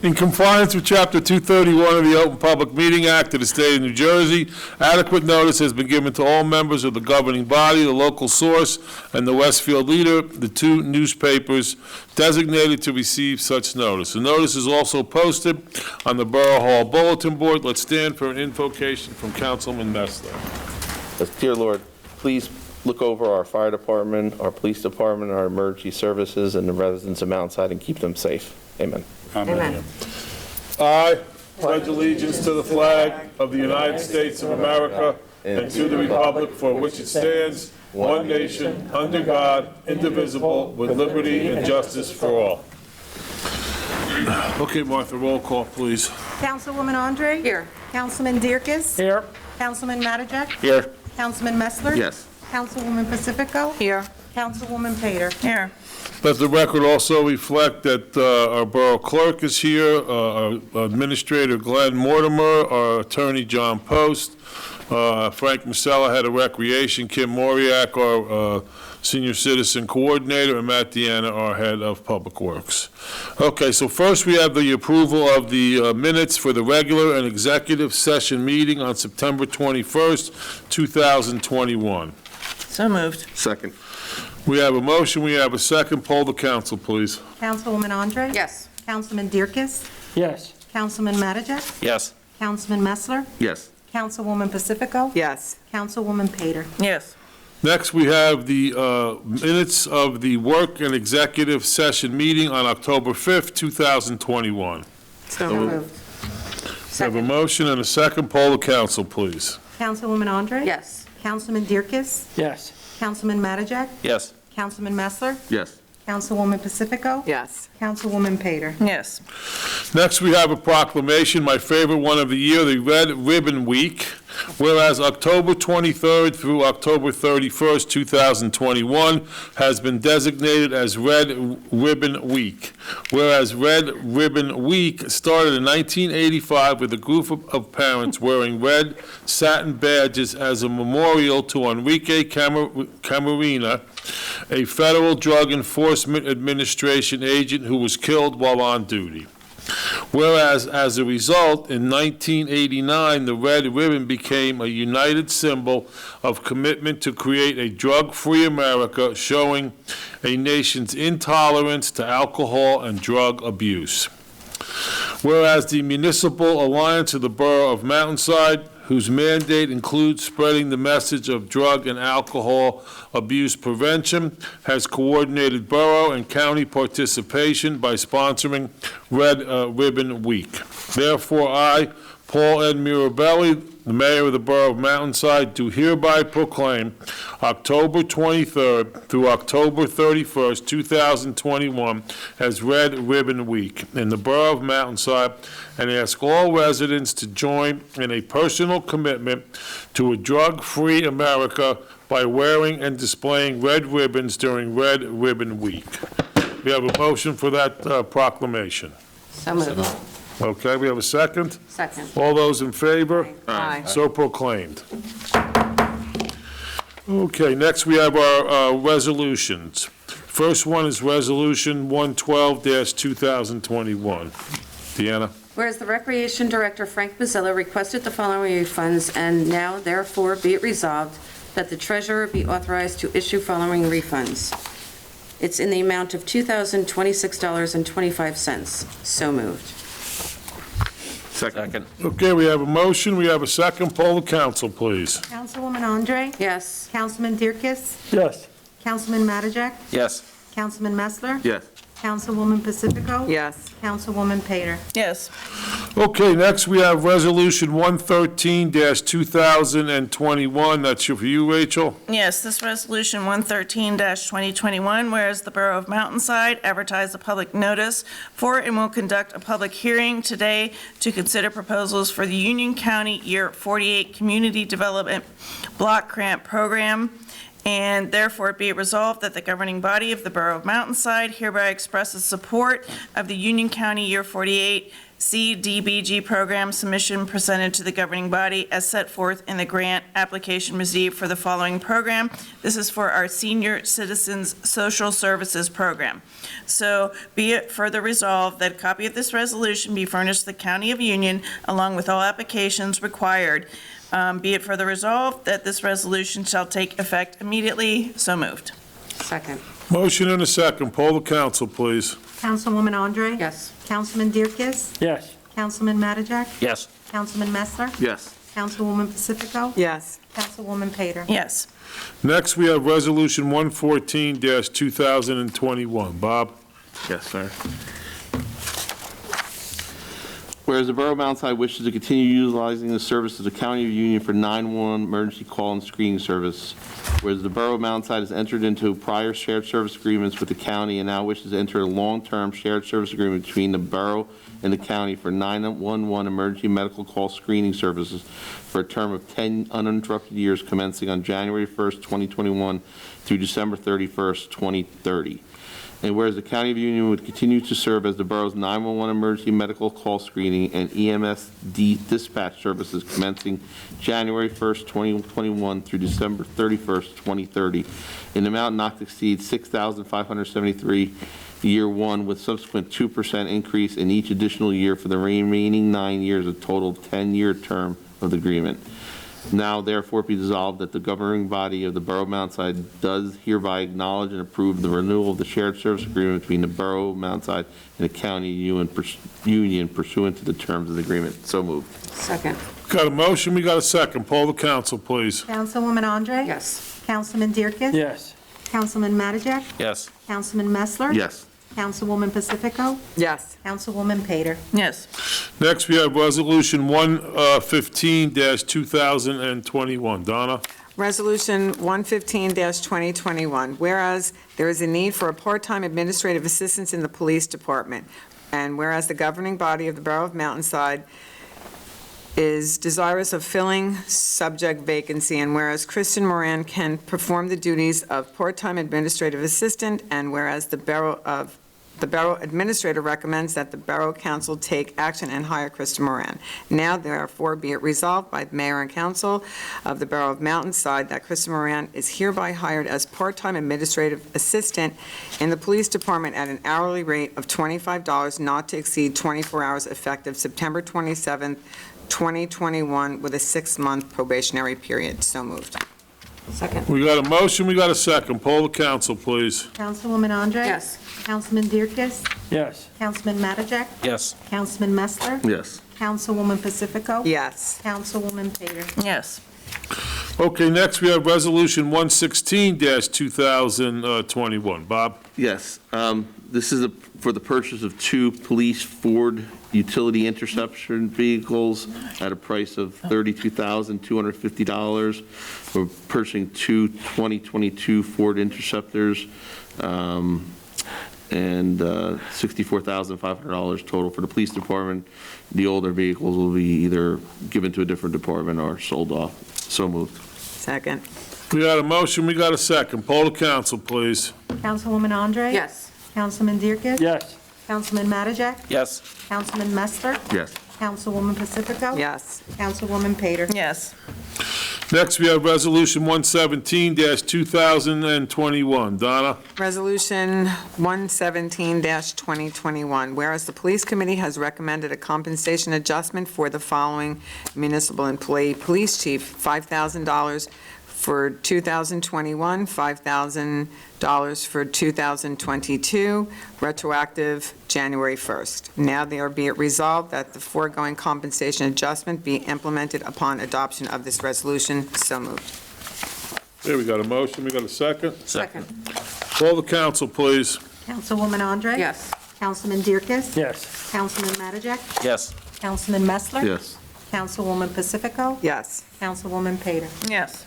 In compliance with Chapter 231 of the Open Public Meeting Act of the State of New Jersey, adequate notice has been given to all members of the governing body, the local source, and the Westfield Leader, the two newspapers designated to receive such notice. The notice is also posted on the Borough Hall Bulletin Board. Let's stand for an invocation from Councilman Messler. Dear Lord, please look over our fire department, our police department, our emergency services, and the residents of Mountainside and keep them safe. Amen. Amen. I pledge allegiance to the flag of the United States of America and to the republic for which it stands, one nation, under God, indivisible, with liberty and justice for all. Okay, Martha, roll call, please. Councilwoman Andre? Here. Councilman Dierkes? Here. Councilman Matijak? Here. Councilman Messler? Yes. Councilwoman Pacifico? Here. Councilwoman Pater? Here. Let the record also reflect that our borough clerk is here, our administrator Glenn Mortimer, our attorney John Post, Frank Masella, head of recreation, Kim Moriak, our senior citizen coordinator, and Matt Deanna, our head of public works. Okay, so first we have the approval of the minutes for the regular and executive session meeting on September 21st, 2021. So moved. Second. We have a motion, we have a second. Poll the council, please. Councilwoman Andre? Yes. Councilman Dierkes? Yes. Councilman Matijak? Yes. Councilman Messler? Yes. Councilwoman Pacifico? Yes. Councilwoman Pater? Yes. Next, we have the minutes of the work and executive session meeting on October 5th, 2021. So moved. We have a Second. motion and a second. Poll the council, please. Councilwoman Andre? Yes. Councilman Dierkes? Yes. Councilman Matijak? Yes. Councilman Messler? Yes. Councilwoman Pacifico? Yes. Councilwoman Pater? Yes. Next, we have a proclamation, my favorite one of the year, the Red Ribbon Week. Whereas October 23rd through October 31st, 2021 has been designated as Red Ribbon Week. Whereas Red Ribbon Week started in 1985 with a group of parents wearing red satin badges as a memorial to Enrique Camarena, a Federal Drug Enforcement Administration agent who was killed while on duty. Whereas, as a result, in 1989, the red ribbon became a united symbol of commitment to create a drug-free America, showing a nation's intolerance to alcohol and drug abuse. Whereas the Municipal Alliance of the Borough of Mountainside, whose mandate includes spreading the message of drug and alcohol abuse prevention, has coordinated borough and county participation by sponsoring Red Ribbon Week. Therefore, I, Paul Ed Mirabelli, the mayor of the Borough of Mountainside, do hereby proclaim October 23rd through October 31st, 2021 as Red Ribbon Week in the Borough of Mountainside, and ask all residents to join in a personal commitment to a drug-free America by wearing and displaying red ribbons during Red Ribbon Week. We have a motion for that proclamation. So moved. Okay, we have a second? Second. All those in favor? Aye. So proclaimed. Okay, next we have our resolutions. First one is Resolution 112-2021. Deanna? Whereas the Recreation Director, Frank Mazzella, requested the following refunds, and now therefore be it resolved that the Treasurer be authorized to issue following refunds. It's in the amount of $2,026.25. So moved. Second. Okay, we have a motion, we have a second. Poll the council, please. Councilwoman Andre? Yes. Councilman Dierkes? Yes. Councilman Matijak? Yes. Councilman Messler? Yes. Councilwoman Pacifico? Yes. Councilwoman Pater? Yes. Okay, next we have Resolution 113-2021. That's for you, Rachel. Yes, this resolution 113-2021, whereas the Borough of Mountainside advertised a public notice for and will conduct a public hearing today to consider proposals for the Union County Year 48 Community Development Block Grant Program. And therefore be it resolved that the governing body of the Borough of Mountainside hereby expresses support of the Union County Year 48 CDBG program submission presented to the governing body as set forth in the grant application received for the following program. This is for our Senior Citizens Social Services Program. So be it further resolved that a copy of this resolution be furnished to the County of Union along with all applications required. Be it further resolved that this resolution shall take effect immediately. So moved. Second. Motion and a second. Poll the council, please. Councilwoman Andre? Yes. Councilman Dierkes? Yes. Councilman Mattajak? Yes. Councilman Messler? Yes. Councilwoman Pacifico? yes, Councilwoman Pater? Yes. Next, we have Resolution 114-2021. Bob? Yes, sir. Whereas the Borough of Mountainside wishes to continue utilizing the services of the County of Union for 911 emergency call and screening service, whereas the Borough of Mountainside has entered into prior shared service agreements with the county and now wishes to enter a long-term shared service agreement between the borough and the county for 911 emergency medical call screening services for a term of 10 uninterrupted years commencing on January 1st, 2021 through December 31st, 2030. And whereas the County of Union would continue to serve as the borough's 911 emergency medical call screening and EMS dispatch services commencing January 1st, 2021 through December 31st, 2030, in an amount not to exceed $6,573 year one, with subsequent 2% increase in each additional year for the remaining 9 years, a total 10-year term of the agreement. Now therefore be dissolved that the governing body of the Borough of Mountainside does hereby acknowledge and approve the renewal of the shared service agreement between the Borough of Mountainside and the County Union pursuant to the terms of the agreement. So moved. Second. Got a motion, we got a second. Poll the council, please. Councilwoman Andre? Yes. Councilman Dierkes? Yes. Councilman Mattajak? Yes. Councilman Messler? Yes. Councilwoman Pacifico? yes, Councilwoman Pater? Yes. Next, we have Resolution 115-2021. Donna? Resolution 115-2021, whereas there is a need for a part-time administrative assistant in the police department, and whereas the governing body of the Borough of Mountainside is desirous of filling subject vacancy, and whereas Kristen Moran can perform the duties of part-time administrative assistant, and whereas the Borough Administrator recommends that the Borough Council take action and hire Kristen Moran. Now therefore be it resolved by the Mayor and Council of the Borough of Mountainside that Kristen Moran is hereby hired as part-time administrative assistant in the police department at an hourly rate of $25 not to exceed 24 hours effective September 27th, 2021, with a 6-month probationary period. So moved. Second. We got a motion, we got a second. Poll the council, please. Councilwoman Andre? Yes. Councilman Dierkes? Yes. Councilman Mattajak? Yes. Councilman Messler? Yes. Councilwoman Pacifico? Yes, Councilwoman Pater? Yes. Okay, next we have Resolution 116-2021. Bob? Yes. This is for the purchase of 2 police Ford utility interception vehicles at a price of $32,250. We're purchasing 2 2022 Ford Interceptors and $64,500 total for the police department. The older vehicles will be either given to a different department or sold off. So moved. second, We got a motion, we got a second. Poll the council, please. Councilwoman Andre? Yes. Councilman Dierkes? Yes. Councilman Mattajak? Yes. Councilman Messler? Yes. Councilwoman Pacifico? yes, Councilwoman Pater? Yes. Next, we have Resolution 117-2021. Donna? Resolution 117-2021, whereas the Police Committee has recommended a compensation adjustment for the following municipal employee: Police Chief, $5,000 for 2021, $5,000 for 2022, retroactive January 1st. Now there be it resolved that the foregoing compensation adjustment be implemented upon adoption of this resolution. So moved. Here, we got a motion, we got a second. Second. Poll the council, please. Councilwoman Andre? Yes. Councilman Dierkes? Yes. Councilman Mattajak? Yes. Councilman Messler? Yes. Councilwoman Pacifico? Yes, Councilwoman Pater? Yes.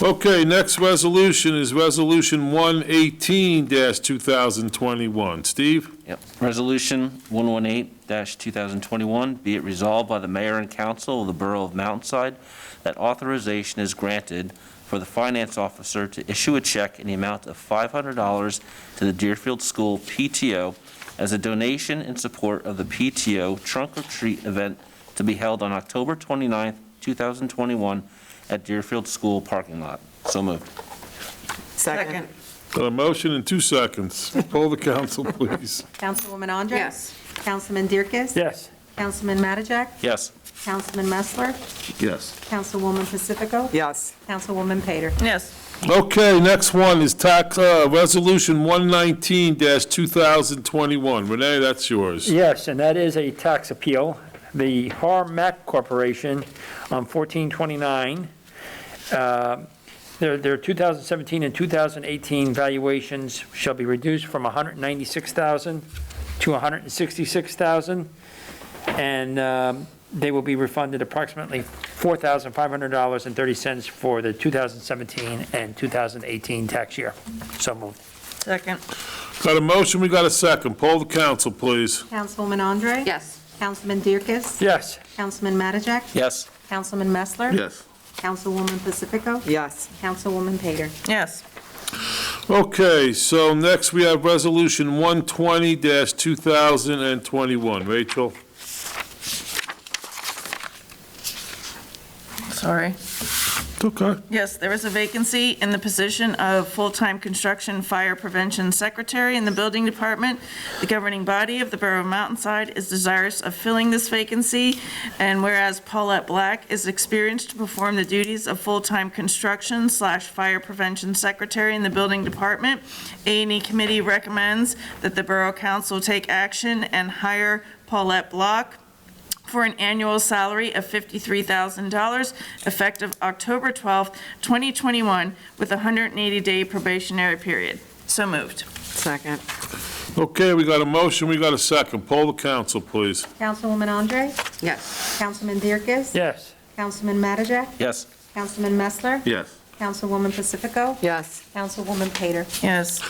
Okay, next resolution is Resolution 118-2021. Steve? Yep. Resolution 118-2021, be it resolved by the Mayor and Council of the Borough of Mountainside that authorization is granted for the finance officer to issue a check in the amount of $500 to the Deerfield School PTO as a donation in support of the PTO Trunk or Treat event to be held on October 29th, 2021 at Deerfield School parking lot. So moved. Second. Got a motion in 2 seconds. Poll the council, please. Councilwoman Andre? Yes. Councilman Dierkes? Yes. Councilman Mattajak? Yes. Councilman Messler? Yes. Councilwoman Pacifico? Yes. Councilwoman Pater? Yes. Okay, next one is Resolution 119-2021. Renee, that's yours. Yes, and that is a tax appeal. The Harmac Corporation on 1429, their 2017 and 2018 valuations shall be reduced from $196,000 to $166,000, and they will be refunded approximately $4,500.30 for the 2017 and 2018 tax year. So moved. Second. Got a motion, we got a second. Poll the council, please. Councilwoman Andre? Yes. Councilman Dierkes? Yes. Councilman Mattajak? Yes. Councilman Messler? Yes. Councilwoman Pacifico? Yes. Councilwoman Pater? Yes. Okay, so next we have Resolution 120-2021. Rachel? Sorry. It's okay. Yes, there is a vacancy in the position of full-time construction fire prevention secretary in the building department. The governing body of the Borough of Mountainside is desirous of filling this vacancy, and whereas Paulette Black is experienced to perform the duties of full-time construction/fire prevention secretary in the building department, A&E Committee recommends that the Borough Council take action and hire Paulette Black for an annual salary of $53,000 effective October 12th, 2021, with a 180-day probationary period. So moved. Second. Okay, we got a motion, we got a second. Poll the council, please. Councilwoman Andre? Yes. Councilman Dierkes? Yes. Councilman Mattajak? Yes. Councilman Messler? Yes. Councilwoman Pacifico? Yes. Councilwoman Pater? Yes.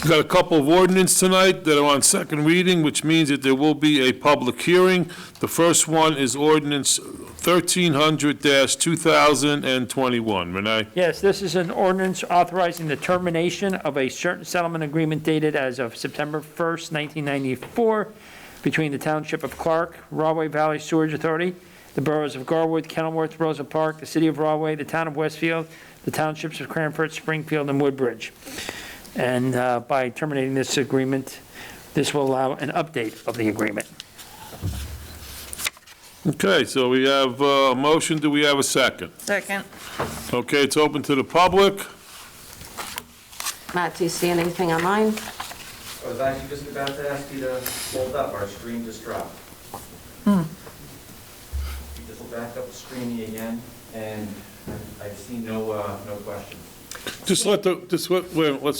We got a couple of ordinance tonight that are on second reading, which means that there will be a public hearing. The first one is Ordinance 1300-2021. Renee? Yes, this is an ordinance authorizing the termination of a certain settlement agreement dated as of September 1st, 1994, between the Township of Clark, Rahway Valley Sewerage Authority, the boroughs of Garwood, Kenilworth, Rosa Park, the city of Rahway, the town of Westfield, the townships of Cranford, Springfield, and Woodbridge. And by terminating this agreement, this will allow an update of the agreement. Okay, so we have a motion, do we have a second? Second. Okay, it's open to the public. Matt, do you see anything online? I was actually just about to ask you to hold up, our screen just dropped. You just will back up the screen again, and I've seen no questions. Let's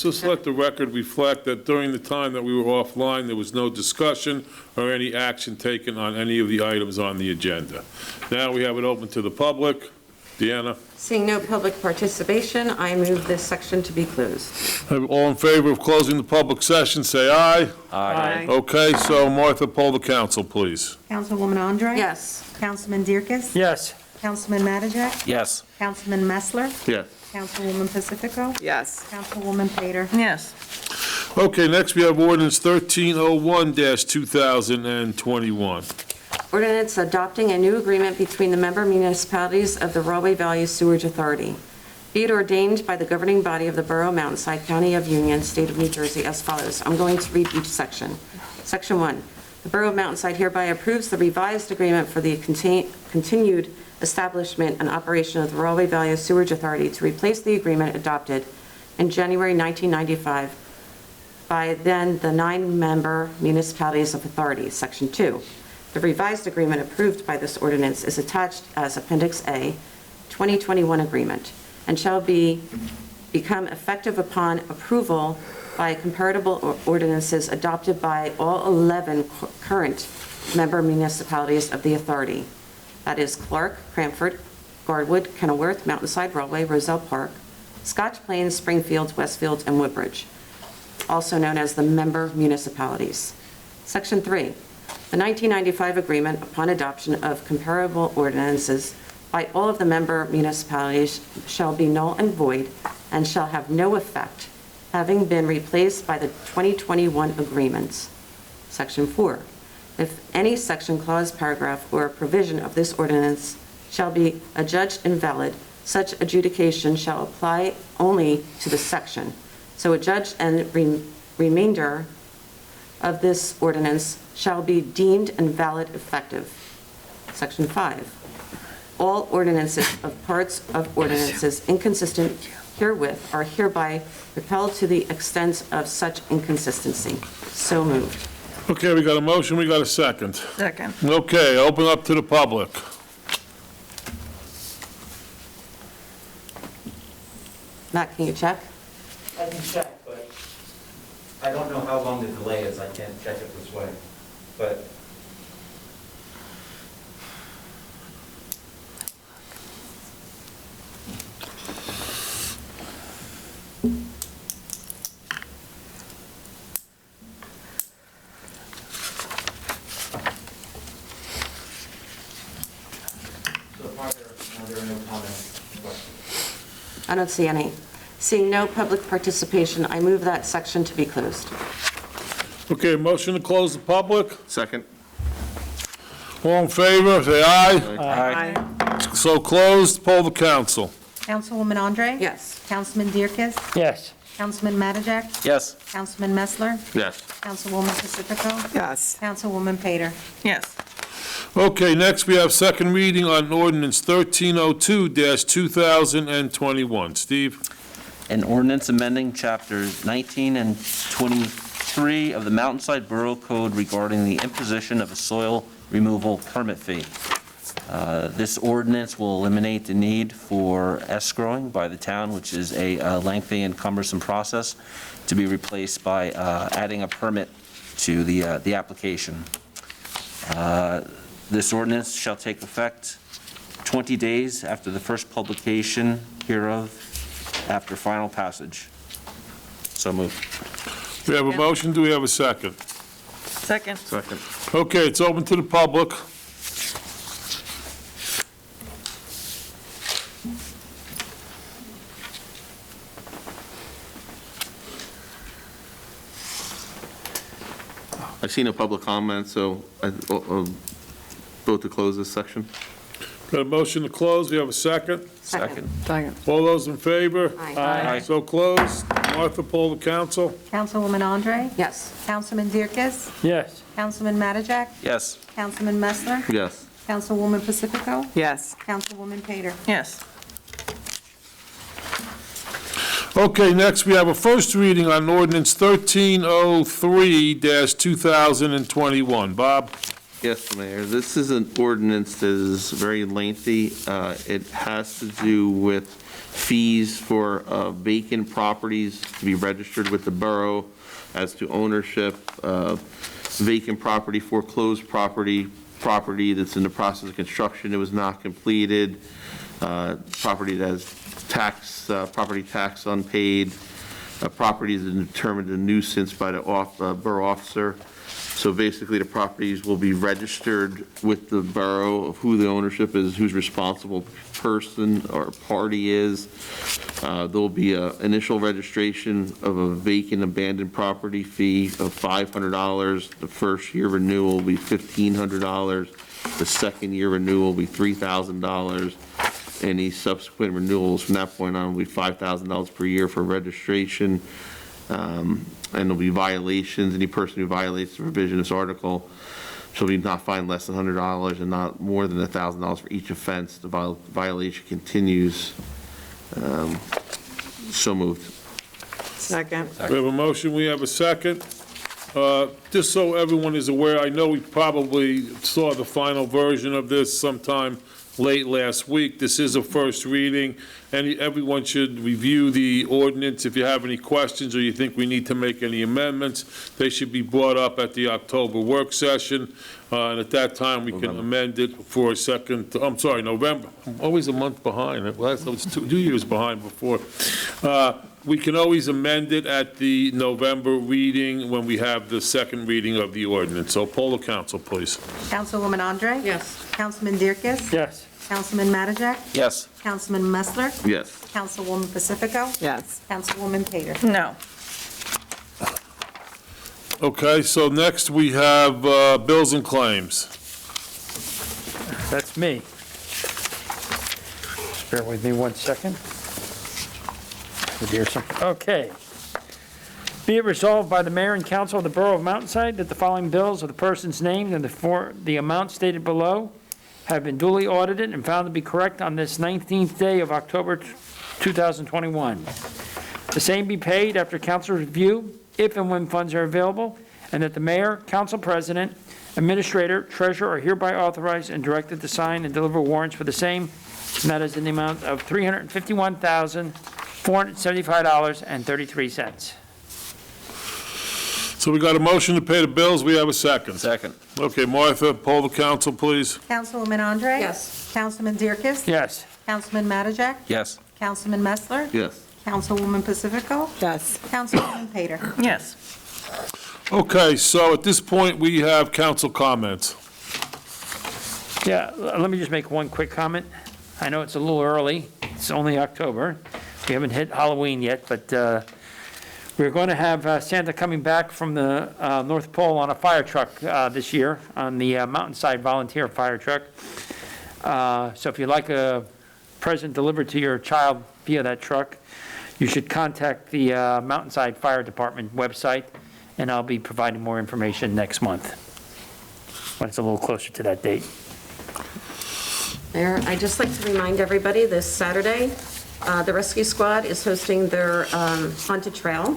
just let the record reflect that during the time that we were offline, there was no discussion or any action taken on any of the items on the agenda. Now we have it open to the public. Deanna? Seeing no public participation, I move this section to be closed. All in favor of closing the public session, say aye. Aye. Okay, so Martha, poll the council, please. Councilwoman Andre? Yes. Councilman Dierkes? Yes. Councilman Mattajak? Yes. Councilman Messler? Yes. Councilwoman Pacifico? Yes. Councilwoman Pater? Yes. Okay, next we have Ordinance 1301-2021. Ordinance adopting a new agreement between the member municipalities of the Rahway Valley Sewerage Authority. Be it ordained by the governing body of the Borough of Mountainside, County of Union, State of New Jersey as follows. I'm going to read each section. Section 1. The Borough of Mountainside hereby approves the revised agreement for the continued establishment and operation of the Rahway Valley Sewerage Authority to replace the agreement adopted in January 1995 by then the 9-member municipalities of authority. Section 2. The revised agreement approved by this ordinance is attached as Appendix A, 2021 agreement, and shall become effective upon approval by comparable ordinances adopted by all 11 current member municipalities of the authority. That is Clark, Cranford, Garwood, Kenilworth, Mountainside, Rahway, Roselle Park, Scotch Plains, Springfield, Westfield, and Woodbridge, also known as the member municipalities. Section 3. The 1995 agreement upon adoption of comparable ordinances by all of the member municipalities shall be null and void and shall have no effect, having been replaced by the 2021 agreements. Section 4, if any section, clause, paragraph, or provision of this ordinance shall be adjudged invalid, such adjudication shall apply only to the section. So adjudged and remainder of this ordinance shall be deemed invalid effective. Section 5, all ordinances of parts of ordinances inconsistent herewith are hereby repealed to the extent of such inconsistency. So moved. Okay, we got a motion, we got a second. Second. Okay, open up to the public. Matt, can you check? I can check, but I don't know how long the delay is. I can't check it this way. But so far, there are no comments, questions. I don't see any. Seeing no public participation, I move that section to be closed. Okay, motion to close the public. Second. All in favor, say aye. Aye. So closed, poll the council. Councilwoman Andre? Yes. Councilman Dierkes? Yes. Councilman Mattajak? Yes. Councilman Messler? Yes. Councilwoman Pacifico? Yes. Councilwoman Pater? Yes. Okay, next we have second reading on ordinance 1302-2021. Steve? An ordinance amending chapters 19 and 23 of the Mountainside Borough Code regarding the imposition of a soil removal permit fee. This ordinance will eliminate the need for escrowing by the town, which is a lengthy and cumbersome process, to be replaced by adding a permit to the application. This ordinance shall take effect 20 days after the first publication hereof, after final passage. So moved. We have a motion, do we have a second? Second. Second. Okay, it's open to the public. I've seen a public comment, so I vote to close this section. Got a motion to close, we have a second. Second. Second. All those in favor? Aye. So closed. Martha, poll the council. Councilwoman Andre? Yes. Councilman Dierkes? Yes. Councilman Mattajak? Yes. Councilman Messler? Yes. Councilwoman Pacifico? Yes. Councilwoman Pater? Yes. Okay, next we have a first reading on ordinance 1303-2021. Bob? Yes, Mayor, this is an ordinance that is very lengthy. It has to do with fees for vacant properties to be registered with the borough as to ownership, vacant property, foreclosed property that's in the process of construction, it was not completed, property that has property tax unpaid, property is determined a nuisance by the borough officer. So basically, the properties will be registered with the borough of who the ownership is, who's responsible person or party is. There'll be an initial registration of a vacant abandoned property fee of $500. The first year renewal will be $1,500. The second year renewal will be $3,000. Any subsequent renewals from that point on will be $5,000 per year for registration. And there'll be violations. Any person who violates the provision of this article shall be not fined less than $100 and not more than $1,000 for each offense. The violation continues. So moved. Second. We have a motion, we have a second. Just so everyone is aware, I know we probably saw the final version of this sometime late last week. This is a first reading, and everyone should review the ordinance. If you have any questions or you think we need to make any amendments, they should be brought up at the October work session, and at that time, we can amend it for a second, I'm sorry, November. I'm always a month behind. Last I was 2 years behind before. We can always amend it at the November reading when we have the second reading of the ordinance. So poll the council, please. Councilwoman Andre? Yes. Councilman Dierkes? Yes. Councilman Mattajak? Yes. Councilman Messler? Yes. Councilwoman Pacifico? Yes. Councilwoman Pater? No. Okay, so next we have bills and claims. That's me. Just bear with me 1 second. Here's some, okay. Be it resolved by the mayor and council of the Borough of Mountainside that the following bills of the persons named and the amount stated below have been duly audited and found to be correct on this 19th day of October 2021. The same be paid after council review, if and when funds are available, and that the mayor, council president, administrator, treasurer are hereby authorized and directed to sign and deliver warrants for the same, and that is in the amount of $351,475.33. So we got a motion to pay the bills, we have a second. Second. Okay, Martha, poll the council, please. Councilwoman Andre? Yes. Councilman Dierkes? Yes. Councilman Mattajak? Yes. Councilman Messler? Yes. Councilwoman Pacifico? Yes. Councilwoman Pater? Yes. Okay, so at this point, we have council comments. Yeah, let me just make one quick comment. I know it's a little early. It's only October. We haven't hit Halloween yet, but we're going to have Santa coming back from the North Pole on a fire truck this year, on the Mountainside volunteer fire truck. So if you'd like a present delivered to your child via that truck, you should contact the Mountainside Fire Department website, and I'll be providing more information next month, when it's a little closer to that date. Mayor, I'd just like to remind everybody, this Saturday, the rescue squad is hosting their haunted trail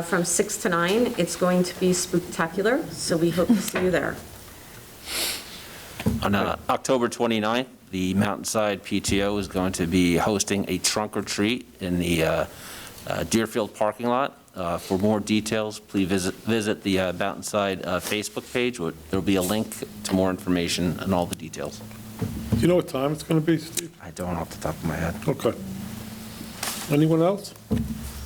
from 6 to 9. It's going to be spectacular, so we hope to see you there. On October 29th, the Mountainside PTO is going to be hosting a trunk or treat in the Deerfield parking lot. For more details, please visit the Mountainside Facebook page. There'll be a link to more information and all the details. Do you know what time it's going to be, Steve? I don't off the top of my head. Okay. Anyone else?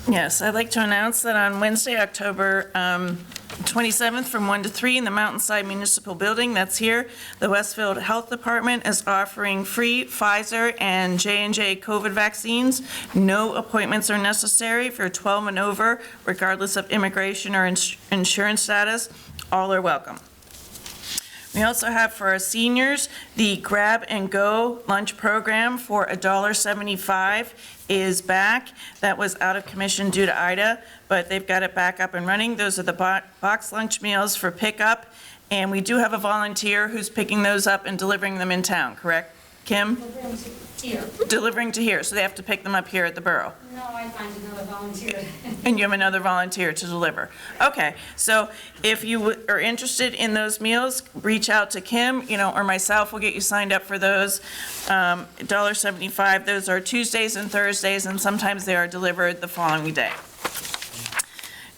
Yes, I'd like to announce that on Wednesday, October 27th, from 1 to 3 in the Mountainside Municipal Building, that's here, the Westfield Health Department is offering free Pfizer and J&J COVID vaccines. No appointments are necessary for 12 and over, regardless of immigration or insurance status. All are welcome. We also have for our seniors, the Grab and Go lunch program for $1.75 is back. That was out of commission due to Ida, but they've got it back up and running. Those are the box lunch meals for pickup, and we do have a volunteer who's picking those up and delivering them in town, correct, Kim? Delivering to here. Delivering to here, so they have to pick them up here at the borough. No, I find another volunteer. And you have another volunteer to deliver. Okay, so if you are interested in those meals, reach out to Kim, or myself, we'll get you signed up for those. $1.75, those are Tuesdays and Thursdays, and sometimes they are delivered the following day.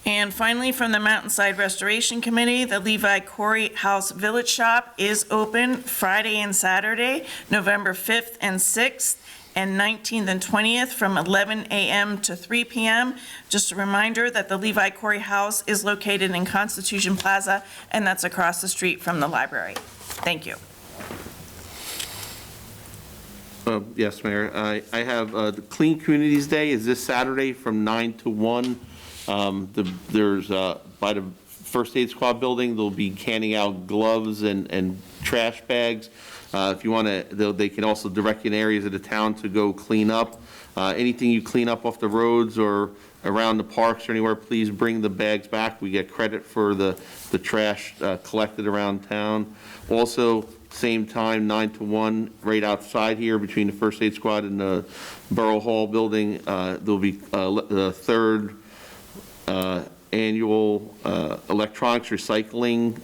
And finally, from the Mountainside Restoration Committee, the Levi Corey House Village Shop is open Friday and Saturday, November 5th and 6th, and 19th and 20th from 11 a.m. to 3 p.m. Just a reminder that the Levi Corey House is located in Constitution Plaza, and that's across the street from the library. Thank you. Yes, Mayor. I have the Clean Communities Day is this Saturday from 9 to 1. There's, by the First Aid Squad building, they'll be handing out gloves and trash bags. If you want to, they can also direct you in areas of the town to go clean up. Anything you clean up off the roads or around the parks or anywhere, please bring the bags back. We get credit for the trash collected around town. Also, same time, 9 to 1, right outside here between the First Aid Squad and the Borough Hall building, there'll be the third annual electronics recycling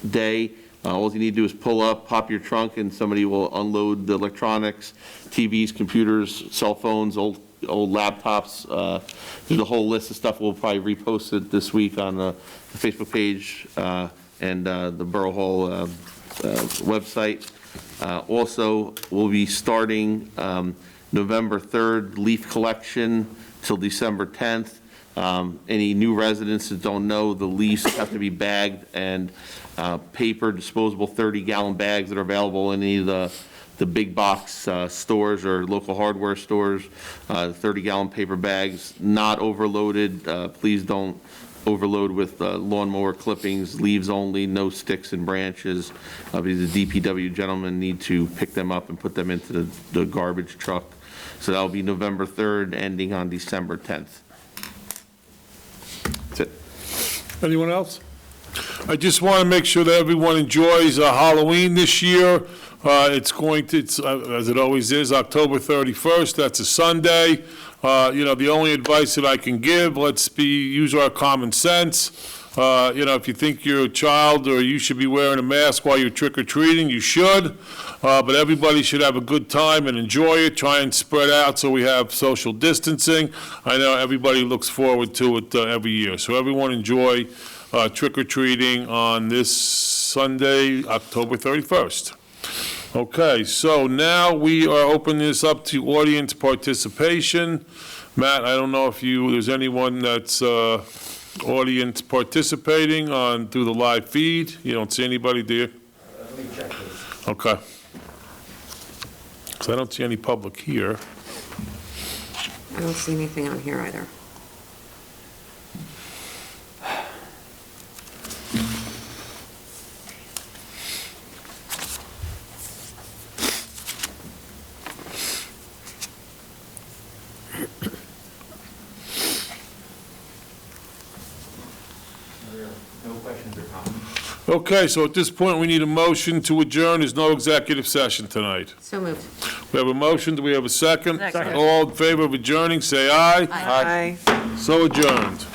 day. All you need to do is pull up, pop your trunk, and somebody will unload the electronics, TVs, computers, cell phones, old laptops. There's a whole list of stuff. We'll probably repost it this week on the Facebook page and the Borough Hall website. Also, we'll be starting November 3rd leaf collection till December 10th. Any new residents that don't know, the leaves have to be bagged, and paper disposable 30-gallon bags that are available in any of the big box stores or local hardware stores. 30-gallon paper bags, not overloaded. Please don't overload with lawnmower clippings, leaves only, no sticks and branches. Because the DPW gentlemen need to pick them up and put them into the garbage truck. So that'll be November 3rd, ending on December 10th. That's it. Anyone else? I just want to make sure that everyone enjoys Halloween this year. It's going to, as it always is, October 31st. That's a Sunday. The only advice that I can give, use our common sense. If you think you're a child or you should be wearing a mask while you're trick-or-treating, you should. But everybody should have a good time and enjoy it. Try and spread out so we have social distancing. I know everybody looks forward to it every year. So everyone enjoy trick-or-treating on this Sunday, October 31st. Okay, so now we are opening this up to audience participation. Matt, I don't know if there's anyone that's audience participating through the live feed. You don't see anybody, do you? Let me check this. Okay. Because I don't see any public here. I don't see anything on here either. No questions or comments? Okay, so at this point, we need a motion to adjourn. There's no executive session tonight. So moved. We have a motion. Do we have a second? Second. All in favor of adjourning, say aye. Aye. So adjourned.